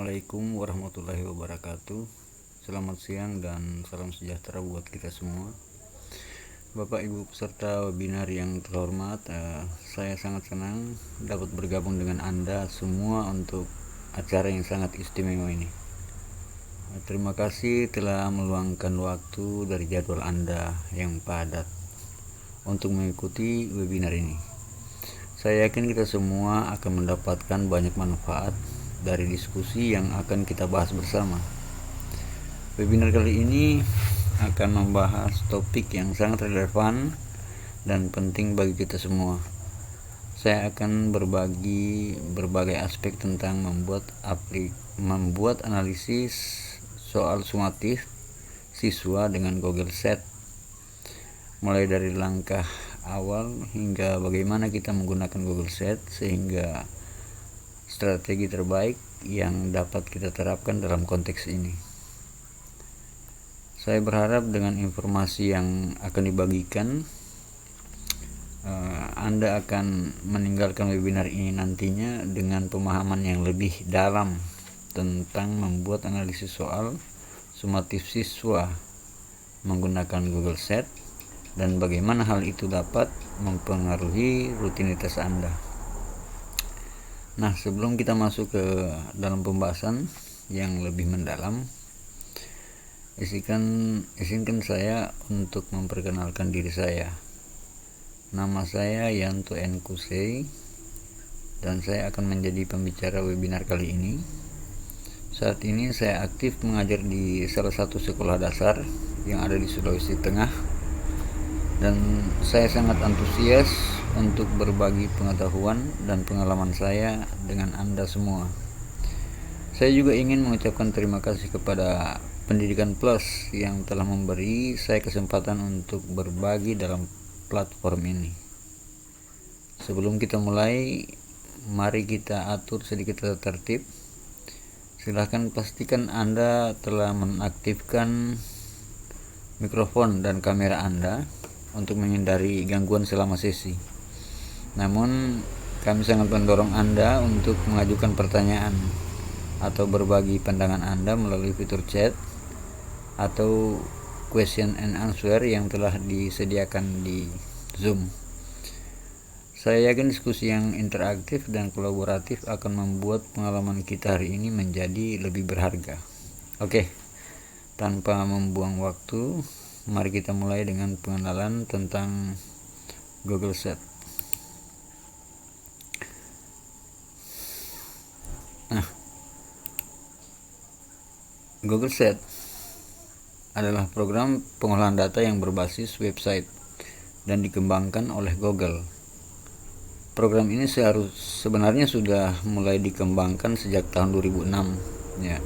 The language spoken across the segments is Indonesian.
Assalamualaikum warahmatullahi wabarakatuh. Selamat siang dan salam sejahtera buat kita semua. Bapak Ibu peserta webinar yang terhormat, saya sangat senang dapat bergabung dengan Anda semua untuk acara yang sangat istimewa ini. Terima kasih telah meluangkan waktu dari jadwal Anda yang padat untuk mengikuti webinar ini. Saya yakin kita semua akan mendapatkan banyak manfaat dari diskusi yang akan kita bahas bersama. Webinar kali ini akan membahas topik yang sangat relevan dan penting bagi kita semua. Saya akan berbagi berbagai aspek tentang membuat analisis soal sumatif siswa dengan Google Sheet, mulai dari langkah awal hingga bagaimana kita menggunakan Google Sheet sehingga strategi terbaik yang dapat kita terapkan dalam konteks ini. Saya berharap dengan informasi yang akan dibagikan, Anda akan meninggalkan webinar ini nantinya dengan pemahaman yang lebih dalam tentang membuat analisis soal sumatif siswa menggunakan Google Sheet dan bagaimana hal itu dapat mempengaruhi rutinitas Anda. Nah, sebelum kita masuk ke dalam pembahasan yang lebih mendalam, izinkan saya untuk memperkenalkan diri saya. Nama saya Yanto N. Kusei dan saya akan menjadi pembicara webinar kali ini. Saat ini saya aktif mengajar di salah satu sekolah dasar yang ada di Sulawesi Tengah, dan saya sangat antusias untuk berbagi pengetahuan dan pengalaman saya dengan Anda semua. Saya juga ingin mengucapkan terima kasih kepada Pendidikan Plus yang telah memberi saya kesempatan untuk berbagi dalam platform ini. Sebelum kita mulai, mari kita atur sedikit tertib. Silahkan pastikan Anda telah menaktifkan mikrofon dan kamera Anda untuk menghindari gangguan selama sesi. Namun, kami sangat mendorong Anda untuk mengajukan pertanyaan atau berbagi pandangan Anda melalui fitur chat atau question and answer yang telah disediakan di Zoom. Saya yakin diskusi yang interaktif dan kolaboratif akan membuat pengalaman kita hari ini menjadi lebih berharga. Oke, tanpa membuang waktu, mari kita mulai dengan pengenalan tentang Google Sheet. Nah, Google Sheet adalah program pengolahan data yang berbasis website dan dikembangkan oleh Google. Program ini sebenarnya sudah mulai dikembangkan sejak tahun 2006. Ya.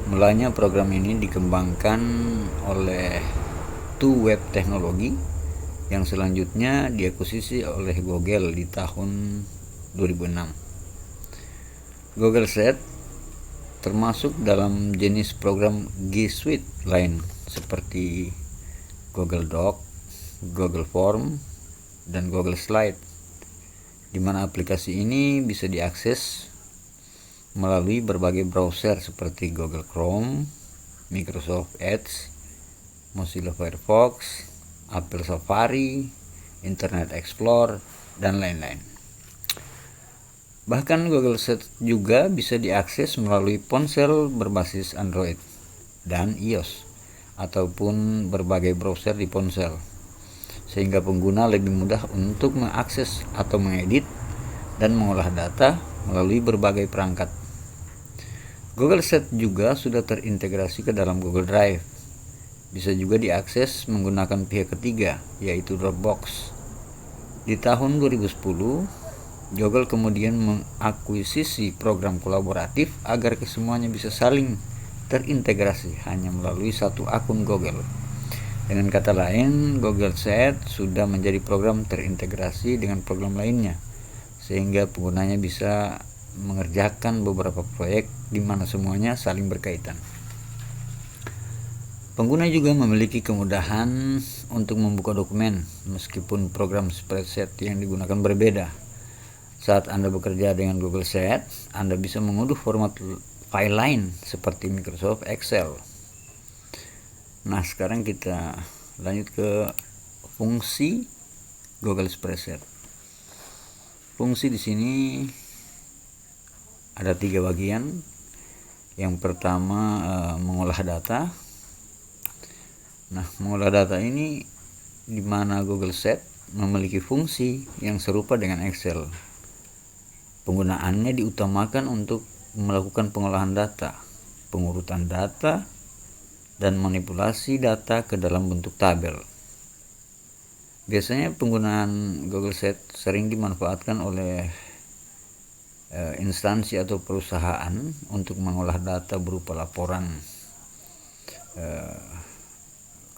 Mulanya program ini dikembangkan oleh Web Teknologi yang selanjutnya diakuisisi oleh Google di tahun 2006. Google Sheet termasuk dalam jenis program G Suite lain seperti Google Doc, Google Form, dan Google Slide, di mana aplikasi ini bisa diakses melalui berbagai browser seperti Google Chrome, Microsoft Edge, Mozilla Firefox, Apple Safari, Internet Explorer, dan lain-lain. Bahkan Google Sheet juga bisa diakses melalui ponsel berbasis Android dan iOS ataupun berbagai browser di ponsel, sehingga pengguna lebih mudah untuk mengakses atau mengedit dan mengolah data melalui berbagai perangkat. Google Sheet juga sudah terintegrasi ke dalam Google Drive. Bisa juga diakses menggunakan pihak ketiga, yaitu Dropbox. Di tahun 2010, Google kemudian mengakuisisi program kolaboratif agar kesemuanya bisa saling terintegrasi hanya melalui satu akun Google. Dengan kata lain, Google Sheet sudah menjadi program terintegrasi dengan program lainnya, sehingga penggunanya bisa mengerjakan beberapa proyek di mana semuanya saling berkaitan. Pengguna juga memiliki kemudahan untuk membuka dokumen, meskipun program spreadsheet yang digunakan berbeda. Saat Anda bekerja dengan Google Sheet, Anda bisa mengunduh format file lain seperti Microsoft Excel. Nah, sekarang kita lanjut ke fungsi Google Spreadsheet. Fungsi di sini ada 3 bagian. Yang pertama mengolah data. Nah, mengolah data ini di mana Google Sheet memiliki fungsi yang serupa dengan Excel. Penggunaannya diutamakan untuk melakukan pengolahan data, pengurutan data, dan manipulasi data ke dalam bentuk tabel. Biasanya penggunaan Google Sheet sering dimanfaatkan oleh instansi atau perusahaan untuk mengolah data berupa laporan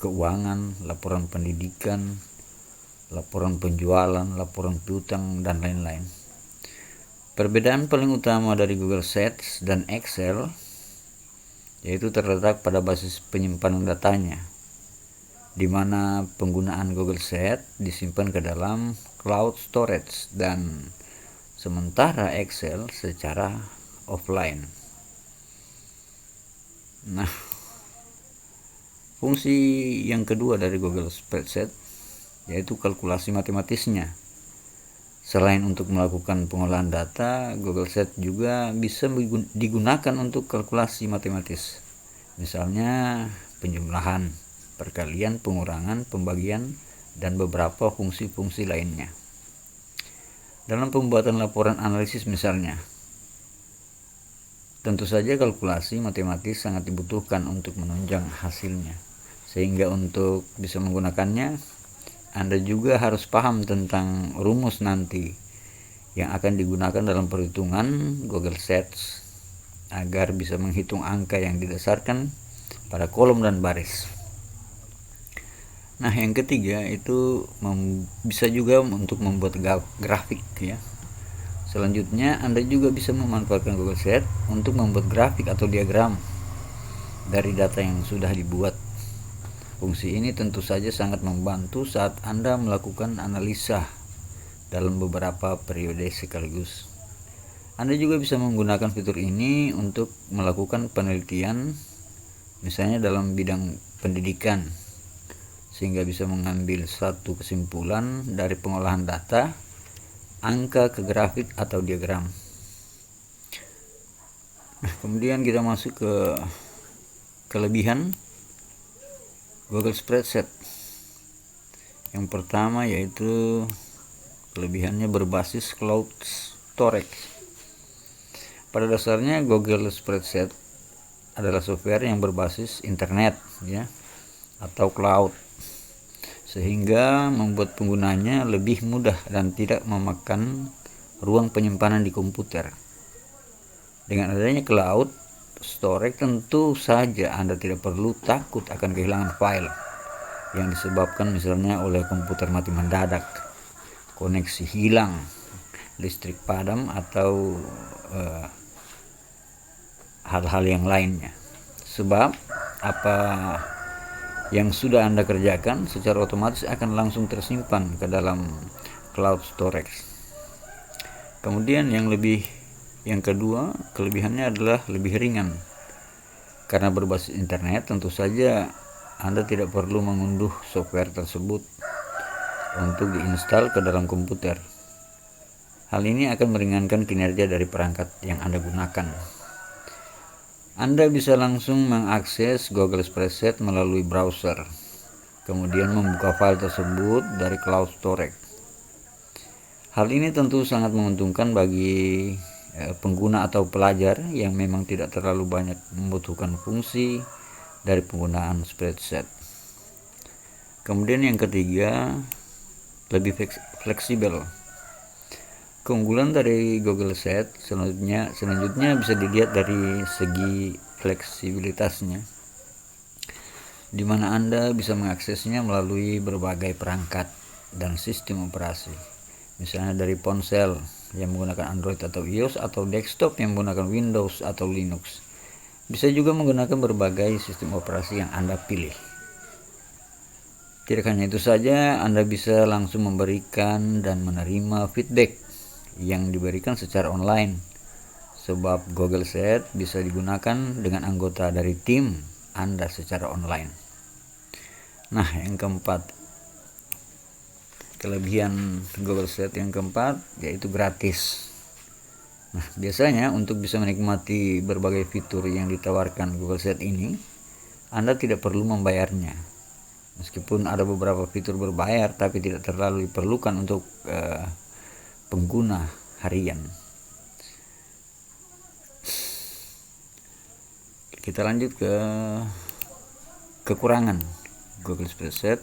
keuangan, laporan pendidikan, laporan penjualan, laporan piutang, dan lain-lain. Perbedaan paling utama dari Google Sheets dan Excel yaitu terletak pada basis penyimpanan datanya, di mana penggunaan Google Sheets disimpan ke dalam cloud storage dan sementara Excel secara offline. Nah, fungsi yang kedua dari Google Spreadsheet yaitu kalkulasi matematisnya. Selain untuk melakukan pengolahan data, Google Sheet juga bisa digunakan untuk kalkulasi matematis. Misalnya penjumlahan, perkalian, pengurangan, pembagian, dan beberapa fungsi-fungsi lainnya. Dalam pembuatan laporan analisis misalnya, tentu saja kalkulasi matematis sangat dibutuhkan untuk menunjang hasilnya. Sehingga untuk bisa menggunakannya, Anda juga harus paham tentang rumus nanti yang akan digunakan dalam perhitungan Google Sheets agar bisa menghitung angka yang didasarkan pada kolom dan baris. Nah, yang ketiga itu bisa juga untuk membuat grafik ya. Selanjutnya, Anda juga bisa memanfaatkan Google Sheets untuk membuat grafik atau diagram dari data yang sudah dibuat. Fungsi ini tentu saja sangat membantu saat Anda melakukan analisa dalam beberapa periode sekaligus. Anda juga bisa menggunakan fitur ini untuk melakukan penelitian, misalnya dalam bidang pendidikan, sehingga bisa mengambil satu kesimpulan dari pengolahan data, angka ke grafik atau diagram. Nah, kemudian kita masuk ke kelebihan Google Spreadsheet. Yang pertama yaitu kelebihannya berbasis cloud storage. Pada dasarnya Google Spreadsheet adalah software yang berbasis internet ya atau cloud, sehingga membuat penggunanya lebih mudah dan tidak memakan ruang penyimpanan di komputer. Dengan adanya cloud storage, tentu saja Anda tidak perlu takut akan kehilangan file yang disebabkan misalnya oleh komputer mati mendadak, koneksi hilang, listrik padam, atau hal-hal yang lainnya. Sebab apa yang sudah Anda kerjakan secara otomatis akan langsung tersimpan ke dalam cloud storage. Kemudian yang kedua, kelebihannya adalah lebih ringan. Karena berbasis internet, tentu saja Anda tidak perlu mengunduh software tersebut untuk diinstal ke dalam komputer. Hal ini akan meringankan kinerja dari perangkat yang Anda gunakan. Anda bisa langsung mengakses Google Spreadsheet melalui browser, kemudian membuka file tersebut dari cloud storage. Hal ini tentu sangat menguntungkan bagi pengguna atau pelajar yang memang tidak terlalu banyak membutuhkan fungsi dari penggunaan spreadsheet. Kemudian yang ketiga, lebih fleksibel. Keunggulan dari Google Sheet selanjutnya bisa dilihat dari segi fleksibilitasnya, di mana Anda bisa mengaksesnya melalui berbagai perangkat dan sistem operasi. Misalnya dari ponsel yang menggunakan Android atau iOS, atau desktop yang menggunakan Windows atau Linux. Bisa juga menggunakan berbagai sistem operasi yang Anda pilih. Tidak hanya itu saja, Anda bisa langsung memberikan dan menerima feedback yang diberikan secara online, sebab Google Sheet bisa digunakan dengan anggota dari tim Anda secara online. Nah, yang keempat, kelebihan Google Sheet yang keempat yaitu gratis. Nah, biasanya untuk bisa menikmati berbagai fitur yang ditawarkan Google Sheet ini, Anda tidak perlu membayarnya. Meskipun ada beberapa fitur berbayar, tapi tidak terlalu diperlukan untuk pengguna harian. Kita lanjut ke kekurangan Google Spreadsheet.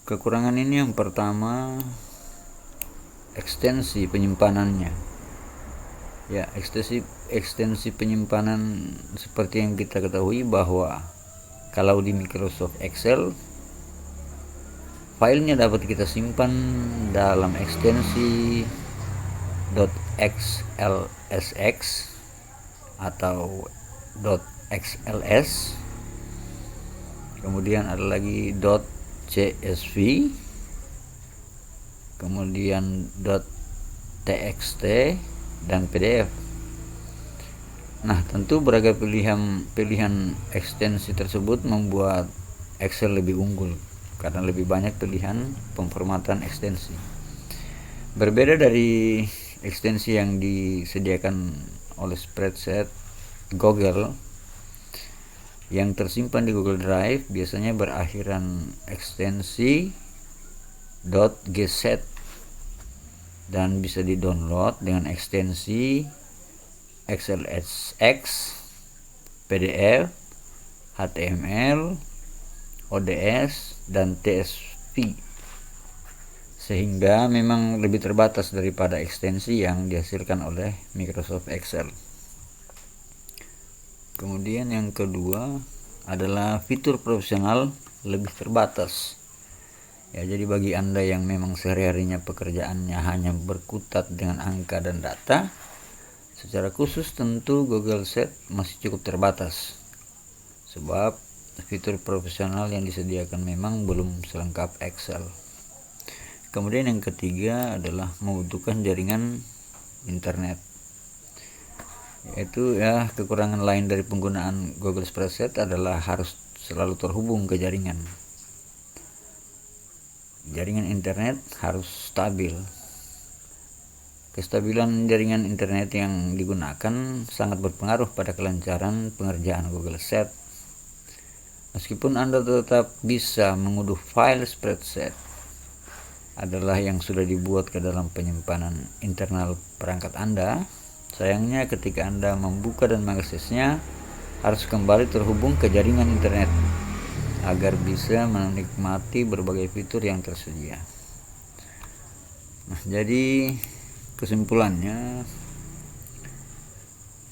Kekurangan ini yang pertama, ekstensi penyimpanannya. Ya, ekstensi penyimpanan seperti yang kita ketahui bahwa kalau di Microsoft Excel, filenya dapat kita simpan dalam ekstensi .xlsx atau .xls, kemudian ada lagi .csv, kemudian .txt dan PDF. Nah, tentu beragam pilihan ekstensi tersebut membuat Excel lebih unggul karena lebih banyak pilihan pemformatan ekstensi. Berbeda dari ekstensi yang disediakan oleh spreadsheet Google yang tersimpan di Google Drive, biasanya berakhiran ekstensi .gset dan bisa di-download dengan ekstensi XLSX, PDF, HTML, ODS, dan TSV, sehingga memang lebih terbatas daripada ekstensi yang dihasilkan oleh Microsoft Excel. Kemudian yang kedua adalah fitur profesional lebih terbatas. Ya, jadi bagi Anda yang memang sehari-harinya pekerjaannya hanya berkutat dengan angka dan data, secara khusus tentu Google Sheet masih cukup terbatas, sebab fitur profesional yang disediakan memang belum selengkap Excel. Kemudian yang ketiga adalah membutuhkan jaringan internet, yaitu ya kekurangan lain dari penggunaan Google Spreadsheet adalah harus selalu terhubung ke jaringan. Jaringan internet harus stabil. Kestabilan jaringan internet yang digunakan sangat berpengaruh pada kelancaran pengerjaan Google Sheet. Meskipun Anda tetap bisa mengunduh file spreadsheet adalah yang sudah dibuat ke dalam penyimpanan internal perangkat Anda, sayangnya ketika Anda membuka dan mengaksesnya harus kembali terhubung ke jaringan internet agar bisa menikmati berbagai fitur yang tersedia. Nah, jadi kesimpulannya,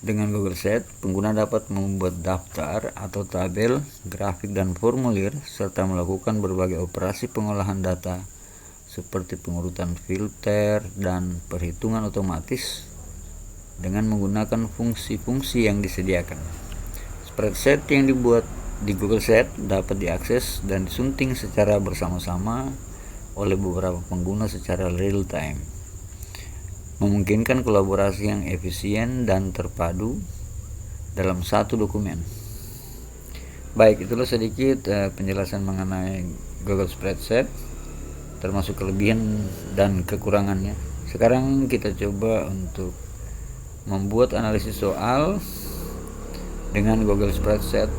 dengan Google Sheet, pengguna dapat membuat daftar atau tabel, grafik, dan formulir, serta melakukan berbagai operasi pengolahan data seperti pengurutan filter dan perhitungan otomatis dengan menggunakan fungsi-fungsi yang disediakan. Spreadsheet yang dibuat di Google Sheet dapat diakses dan disunting secara bersama-sama oleh beberapa pengguna secara real time, memungkinkan kolaborasi yang efisien dan terpadu dalam satu dokumen. Baik, itulah sedikit penjelasan mengenai Google Spreadsheet, termasuk kelebihan dan kekurangannya. Sekarang kita coba untuk membuat analisis soal dengan Google Spreadsheet.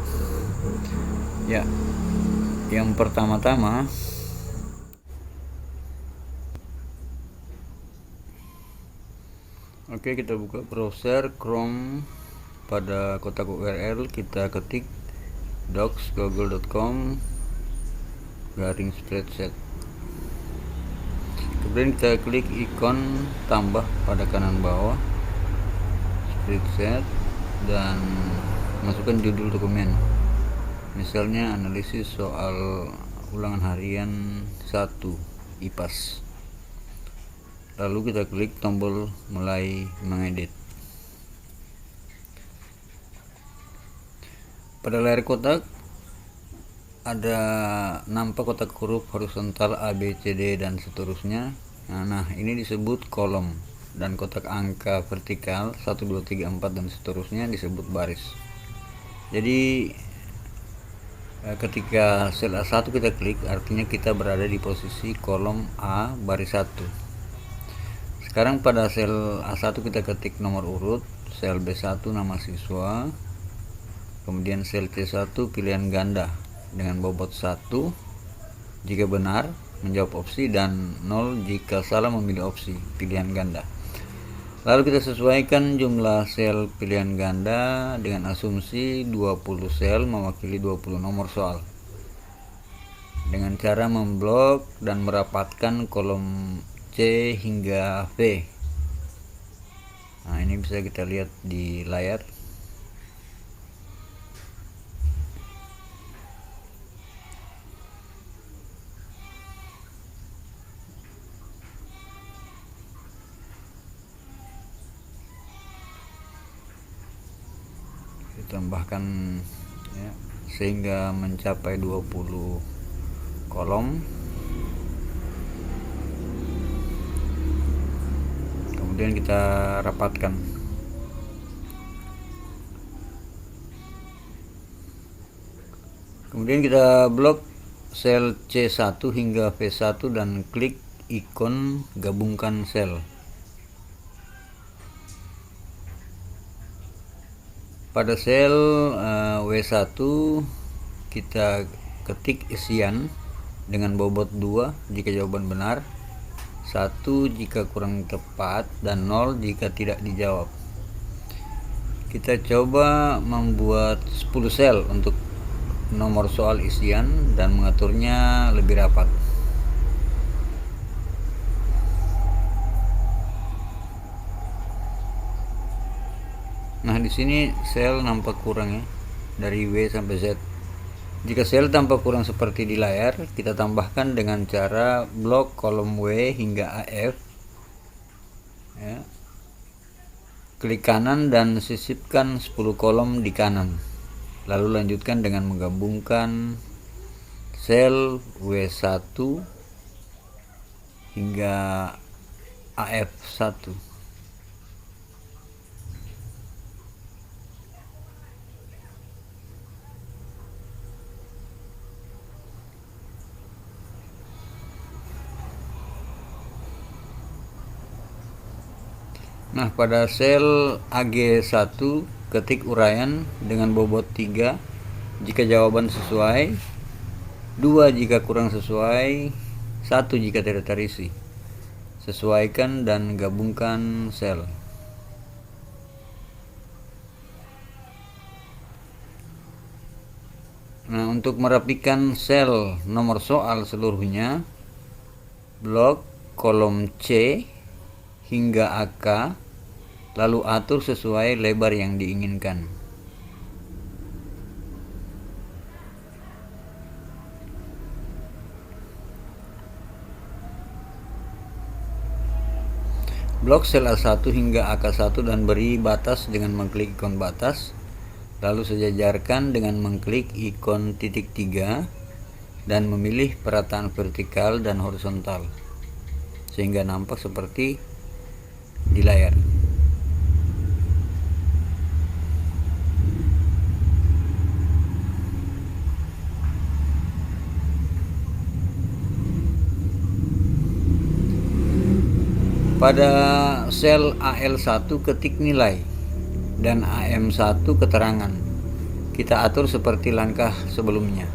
Ya, yang pertama-tama, oke, kita buka browser Chrome. Pada kotak URL kita ketik docs.google.com/spreadsheet. Kemudian kita klik ikon tambah pada kanan bawah spreadsheet dan masukkan judul dokumen. Misalnya analisis soal ulangan harian 1 IPAS. Lalu kita klik tombol mulai mengedit. Pada layar kotak ada nampak kotak huruf horizontal A, B, C, D dan seterusnya. Nah, ini disebut kolom. dan kotak angka vertikal 1 2 3 4 dan seterusnya disebut baris. Jadi ketika sel A1 kita klik, artinya kita berada di posisi kolom A baris 1. Sekarang pada sel A1 kita ketik nomor urut, sel B1 nama siswa, kemudian sel C1 pilihan ganda dengan bobot 1 jika benar menjawab opsi dan 0 jika salah memilih opsi pilihan ganda. Lalu kita sesuaikan jumlah sel pilihan ganda dengan asumsi 20 sel mewakili 20 nomor soal dengan cara memblok dan merapatkan kolom C hingga V. Nah, ini bisa kita lihat di layar. Tambahkan ya, sehingga mencapai 20 kolom. Kemudian kita rapatkan. Kemudian kita blok sel C1 hingga V1 dan klik ikon gabungkan sel. Pada sel W1 kita ketik isian dengan bobot 2 jika jawaban benar, 1 jika kurang tepat, dan 0 jika tidak dijawab. Kita coba membuat 10 sel untuk nomor soal isian dan mengaturnya lebih rapat. Nah, di sini sel nampak kurang ya, dari W sampai Z. Jika sel tampak kurang seperti di layar, kita tambahkan dengan cara blok kolom W hingga AF. Ya. Klik kanan dan sisipkan 10 kolom di kanan. Lalu lanjutkan dengan menggabungkan sel W1 hingga AF1. Nah, pada sel AG1 ketik uraian dengan bobot 3 jika jawaban sesuai, 2 jika kurang sesuai, 1 jika tidak terisi. Sesuaikan dan gabungkan sel. Nah, untuk merapikan sel nomor soal seluruhnya, blok kolom C hingga AK, lalu atur sesuai lebar yang diinginkan. Blok sel A1 hingga AK1 dan beri batas dengan mengklik ikon batas, lalu sejajarkan dengan mengklik ikon titik 3 dan memilih perataan vertikal dan horizontal sehingga nampak seperti di layar. Pada sel AL1 ketik nilai dan AM1 keterangan. Kita atur seperti langkah sebelumnya.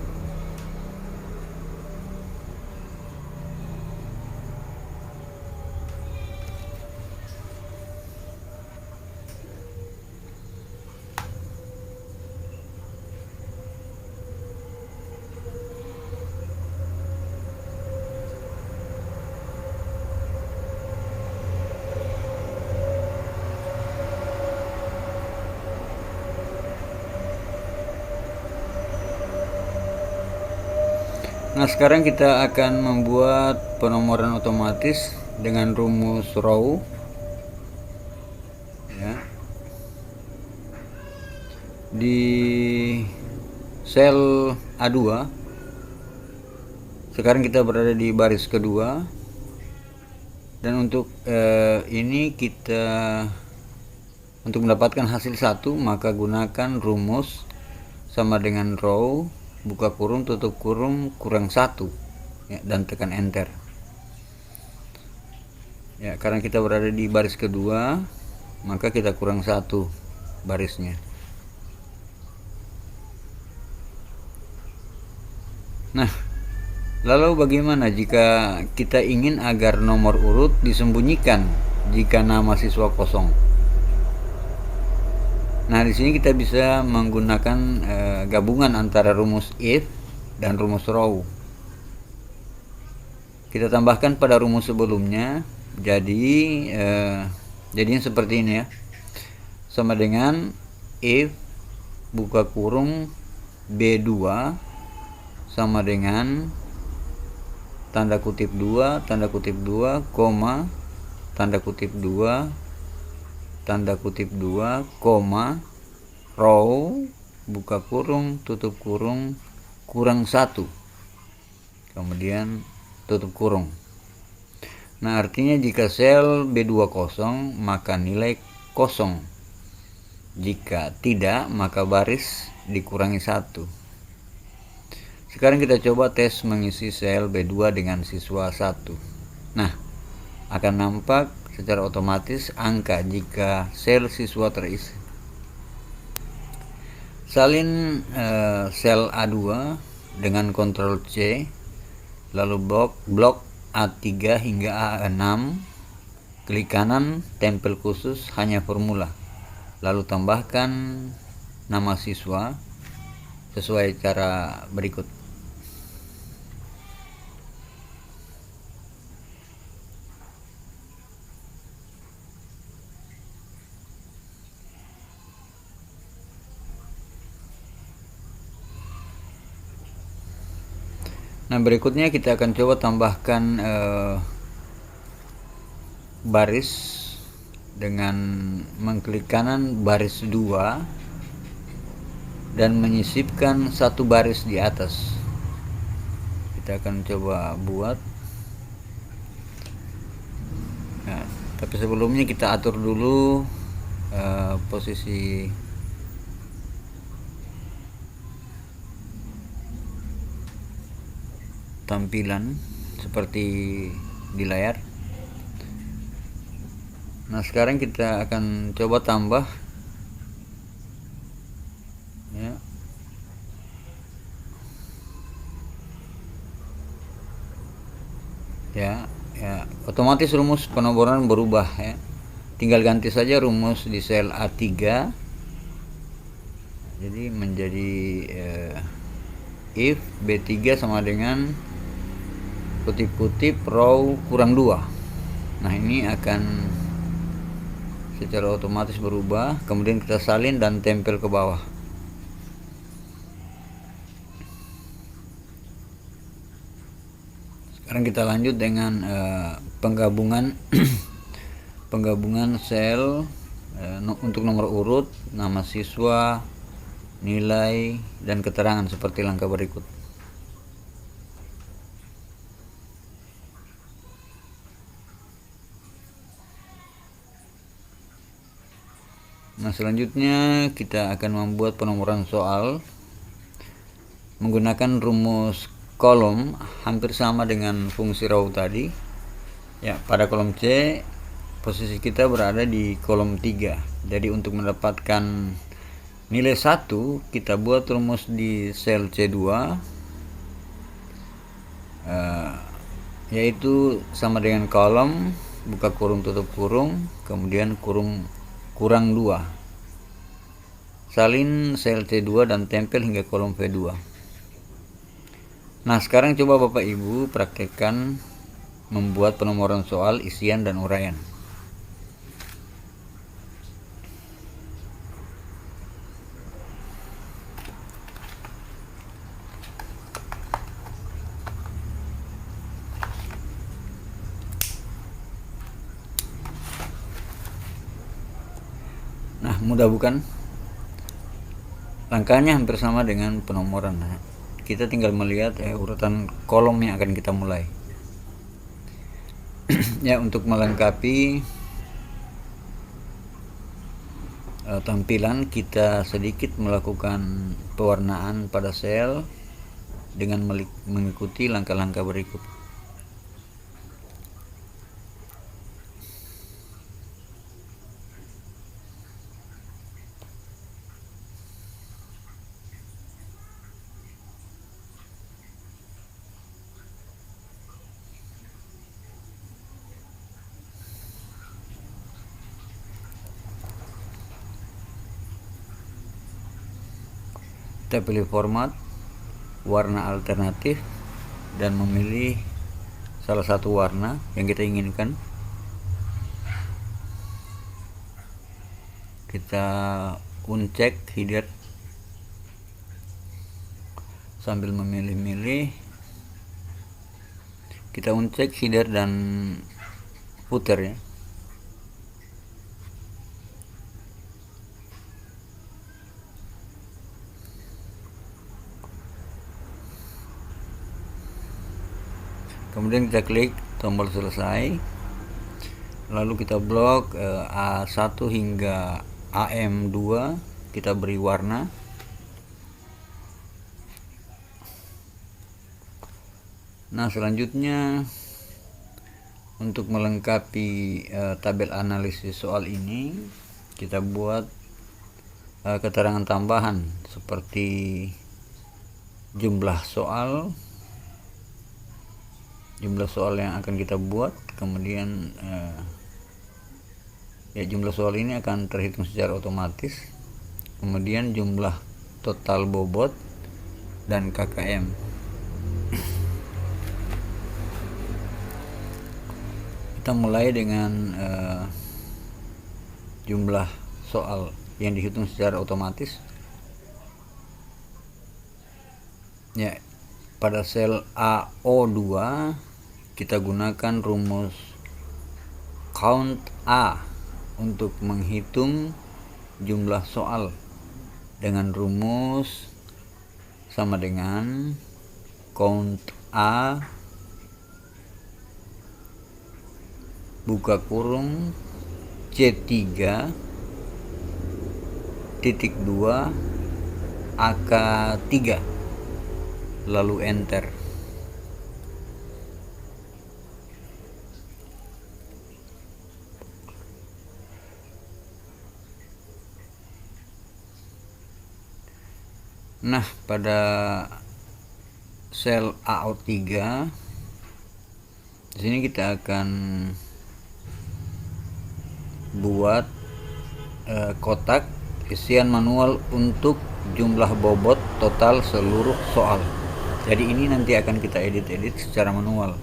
Nah, sekarang kita akan membuat penomoran otomatis dengan rumus row. Ya. Di sel A2, sekarang kita berada di baris kedua Dan untuk ini kita untuk mendapatkan hasil 1, maka gunakan rumus sama dengan row buka kurung tutup kurung kurang 1 ya, dan tekan enter ya. Karena kita berada di baris kedua, maka kita kurang 1 barisnya. Nah, lalu bagaimana jika kita ingin agar nomor urut disembunyikan jika nama siswa kosong? Nah, di sini kita bisa menggunakan gabungan antara rumus if dan rumus row. Kita tambahkan pada rumus sebelumnya, jadinya seperti ini ya. Sama dengan if buka kurung B2 sama dengan tanda kutip 2, tanda kutip 2, koma, tanda kutip 2, tanda kutip 2, koma, row, buka kurung, tutup kurung, kurang 1. Kemudian tutup kurung. Nah, artinya jika sel B2 kosong, maka nilai kosong. Jika tidak, maka baris dikurangi 1. Sekarang kita coba tes mengisi sel B2 dengan siswa 1. Nah, akan nampak secara otomatis angka jika sel siswa terisi. Salin sel A2 dengan Ctrl C, lalu blok A3 hingga A6, klik kanan, tempel khusus hanya formula, lalu tambahkan nama siswa sesuai cara berikut. Nah, berikutnya kita akan coba tambahkan baris dengan mengklik kanan baris 2 dan menyisipkan 1 baris di atas. Kita akan coba buat. Nah, tapi sebelumnya kita atur dulu posisi tampilan seperti di layar. Nah, sekarang kita akan coba tambah ya, otomatis rumus penomoran berubah ya. Tinggal ganti saja rumus di sel A3, jadi menjadi if B3 sama dengan kutip-kutip row kurang 2. Nah, ini akan secara otomatis berubah. Kemudian kita salin dan tempel ke bawah. Sekarang kita lanjut dengan penggabungan penggabungan sel untuk nomor urut, nama siswa, nilai, dan keterangan seperti langkah berikut. Nah, selanjutnya kita akan membuat penomoran soal menggunakan rumus kolom hampir sama dengan fungsi row tadi. Ya, pada kolom C posisi kita berada di kolom 3. Jadi untuk mendapatkan nilai 1, kita buat rumus di sel C2 yaitu sama dengan kolom buka kurung tutup kurung, kemudian kurang 2. Salin sel C2 dan tempel hingga kolom V2. Nah, sekarang coba Bapak Ibu praktekkan membuat penomoran soal, isian, dan uraian. Nah, mudah bukan? Langkahnya hampir sama dengan penomoran. Nah, kita tinggal melihat urutan kolom yang akan kita mulai. Ya, untuk melengkapi tampilan, kita sedikit melakukan pewarnaan pada sel dengan mengikuti langkah-langkah berikut. Kita pilih format, warna alternatif, dan memilih salah satu warna yang kita inginkan. Kita uncheck header sambil memilih-milih. Kita uncheck header dan footer ya. Kemudian kita klik tombol selesai, lalu kita blok A1 hingga AM2, kita beri warna. Nah, selanjutnya untuk melengkapi tabel analisis soal ini, kita buat keterangan tambahan seperti jumlah soal yang akan kita buat. Kemudian jumlah soal ini akan terhitung secara otomatis. Kemudian jumlah total bobot dan KKM. Kita mulai dengan jumlah soal yang dihitung secara otomatis. Ya, pada sel AO2 kita gunakan rumus count A untuk menghitung jumlah soal dengan rumus sama dengan count A buka kurung C3 titik 2 AK3, lalu enter. Nah, pada sel AO3 di sini kita akan buat kotak isian manual untuk jumlah bobot total seluruh soal. Jadi ini nanti akan kita edit secara manual.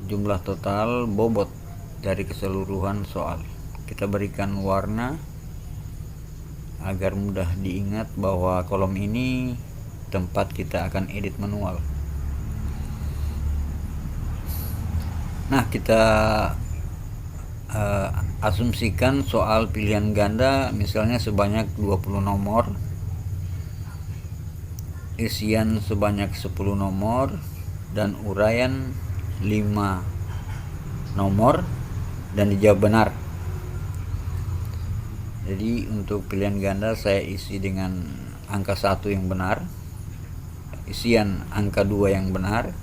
Jumlah total bobot dari keseluruhan soal. Kita berikan warna agar mudah diingat bahwa kolom ini tempat kita akan edit manual. Nah, kita asumsikan soal pilihan ganda misalnya sebanyak 20 nomor, isian sebanyak 10 nomor, dan uraian 5 nomor, dan dijawab benar. Jadi untuk pilihan ganda saya isi dengan angka 1 yang benar, isian angka 2 yang benar,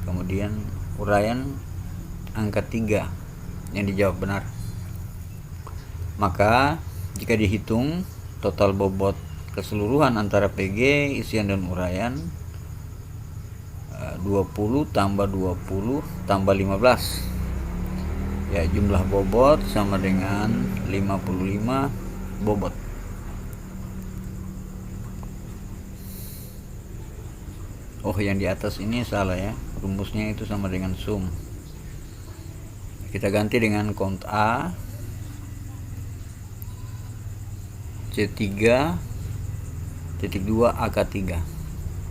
kemudian uraian angka 3 yang dijawab benar. Maka jika dihitung total bobot keseluruhan antara PG, isian dan uraian 20 tambah 20 tambah 15, ya jumlah bobot sama dengan 55 bobot. Oh, yang di atas ini salah ya, rumusnya itu sama dengan sum. Kita ganti dengan count A C3 titik 2 AK3.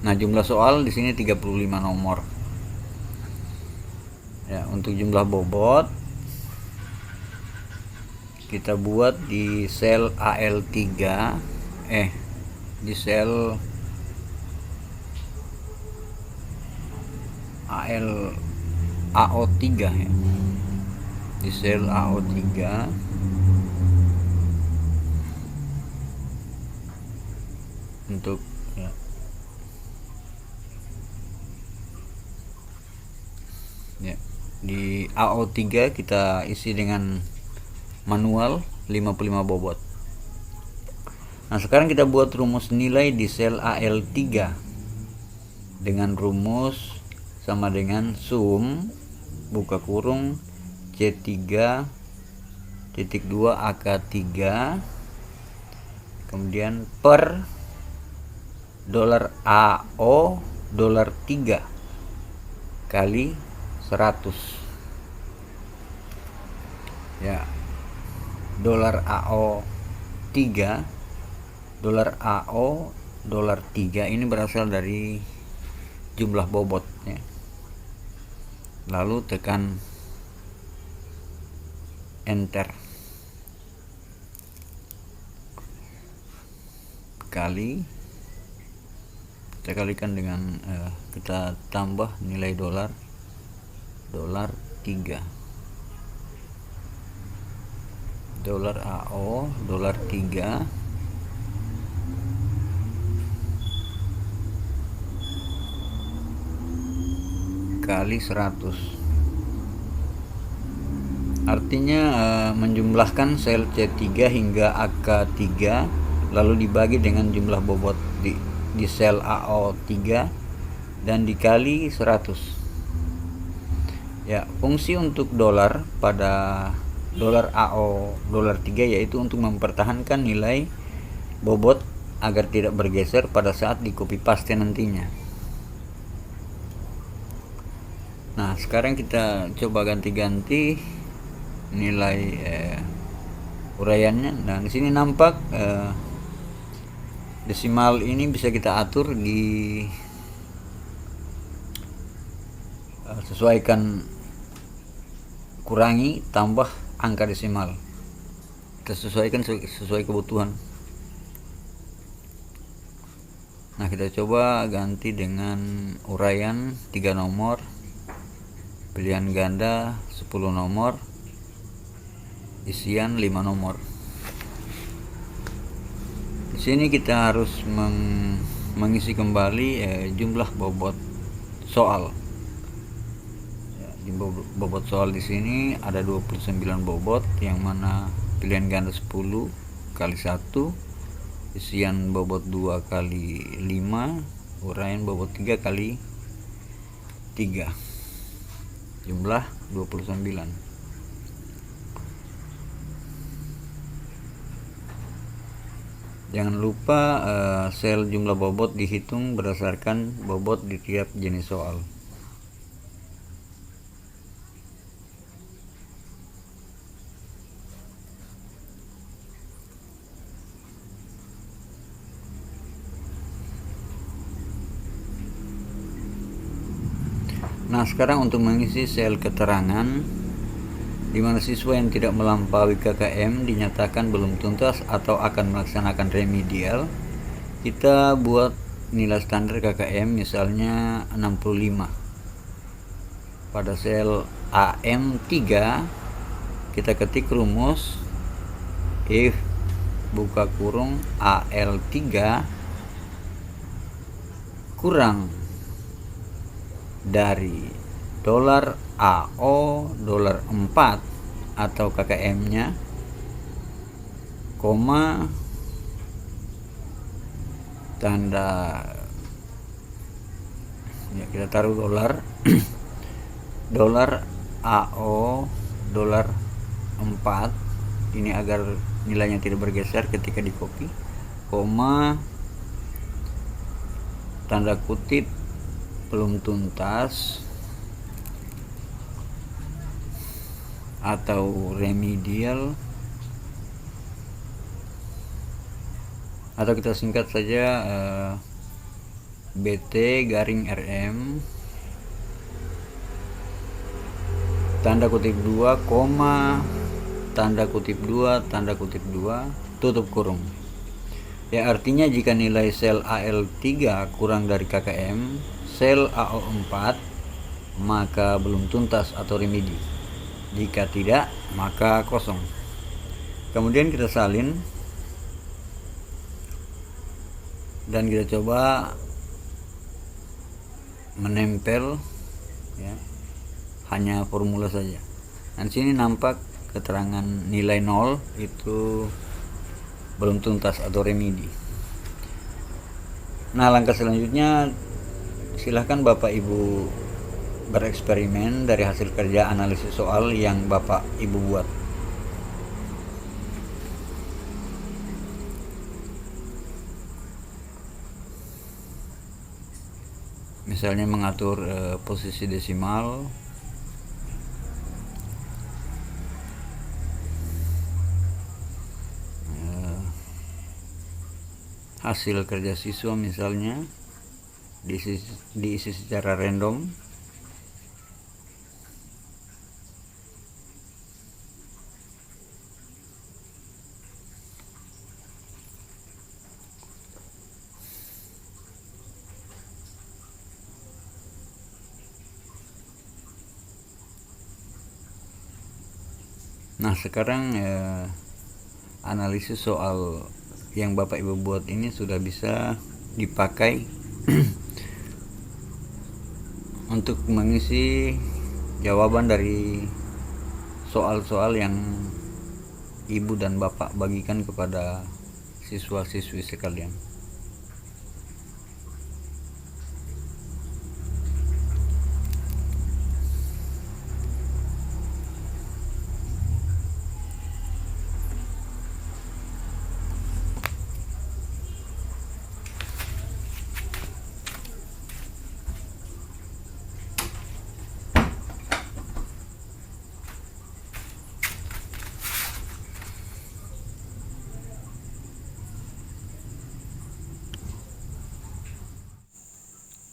Nah, jumlah soal di sini 35 nomor. Ya, untuk jumlah bobot kita buat di sel AL3 di sel AL AO3 ya, di sel AO3 untuk ya, di AO3 kita isi dengan manual 55 bobot. Nah, sekarang kita buat rumus nilai di sel AL3 dengan rumus sama dengan sum buka kurung C3 titik 2 AK3 kemudian per dolar AO dolar 3 kali 100 ya. Dolar AO 3 dolar AO dolar 3 ini berasal dari jumlah bobotnya. Lalu tekan enter kali, kita kalikan dengan kita tambah nilai dolar 3 dolar AO dolar 3 kali 100, artinya menjumlahkan sel C3 hingga AK3 lalu dibagi dengan jumlah bobot di sel AO3 dan dikali 100 ya. Fungsi untuk dolar pada dolar AO dolar 3 yaitu untuk mempertahankan nilai bobot agar tidak bergeser pada saat di copy paste nantinya. Nah, sekarang kita coba ganti-ganti nilai uraiannya. Nah, di sini nampak desimal ini bisa kita atur di sesuaikan, kurangi, tambah angka desimal. Kita sesuaikan sesuai kebutuhan. Nah, kita coba ganti dengan uraian 3 nomor, pilihan ganda 10 nomor, isian 5 nomor. Di sini kita harus mengisi kembali jumlah bobot soal. Ya, di bobot soal di sini ada 29 bobot, yang mana pilihan ganda 10 kali 1, isian bobot 2 kali 5, uraian bobot 3 kali 3, jumlah 29. Jangan lupa sel jumlah bobot dihitung berdasarkan bobot di tiap jenis soal. Nah, sekarang untuk mengisi sel keterangan di mana siswa yang tidak melampaui KKM dinyatakan belum tuntas atau akan melaksanakan remedial, kita buat nilai standar KKM misalnya 65. Pada sel AM3 kita ketik rumus if buka kurung AL3 kurang dari dolar AO dolar 4 atau KKM-nya, koma, tanda ya, kita taruh dolar dolar AO dolar 4 ini agar nilainya tidak bergeser ketika di copy, koma, tanda kutip belum tuntas atau remedial, atau kita singkat saja BT garing RM tanda kutip 2, koma, tanda kutip 2, tanda kutip 2, tutup kurung. Ya, artinya jika nilai sel AL3 kurang dari KKM, sel AO4 maka belum tuntas atau remedi. Jika tidak, maka kosong. Kemudian kita salin dan kita coba menempel, ya, hanya formula saja. Dan sini nampak keterangan nilai 0 itu belum tuntas atau remedi. Nah, langkah selanjutnya silahkan Bapak Ibu bereksperimen dari hasil kerja analisis soal yang Bapak Ibu buat. Misalnya mengatur posisi desimal, hasil kerja siswa misalnya diisi secara random. Nah, sekarang analisis soal yang Bapak Ibu buat ini sudah bisa dipakai untuk mengisi jawaban dari soal-soal yang Ibu dan Bapak bagikan kepada siswa-siswi sekalian.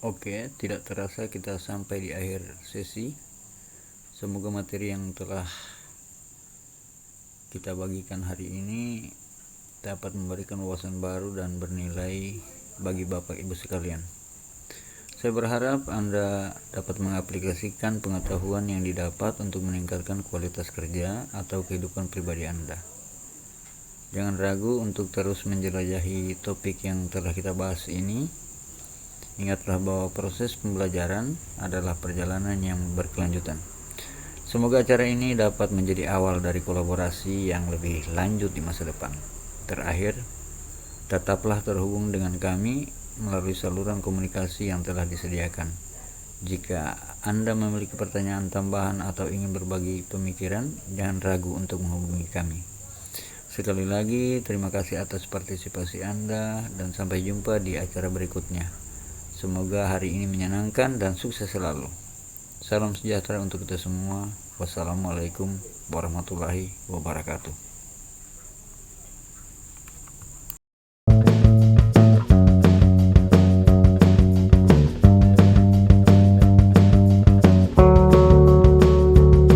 Oke, tidak terasa kita sampai di akhir sesi. Semoga materi yang telah kita bagikan hari ini dapat memberikan wawasan baru dan bernilai bagi Bapak Ibu sekalian. Saya berharap Anda dapat mengaplikasikan pengetahuan yang didapat untuk meningkatkan kualitas kerja atau kehidupan pribadi Anda. Jangan ragu untuk terus menjelajahi topik yang telah kita bahas ini. Ingatlah bahwa proses pembelajaran adalah perjalanan yang berkelanjutan. Semoga acara ini dapat menjadi awal dari kolaborasi yang lebih lanjut di masa depan. Terakhir, tetaplah terhubung dengan kami melalui saluran komunikasi yang telah disediakan. Jika Anda memiliki pertanyaan tambahan atau ingin berbagi pemikiran, jangan ragu untuk menghubungi kami. Sekali lagi, terima kasih atas partisipasi Anda dan sampai jumpa di acara berikutnya. Semoga hari ini menyenangkan dan sukses selalu. Salam sejahtera untuk kita semua. Wassalamualaikum warahmatullahi wabarakatuh.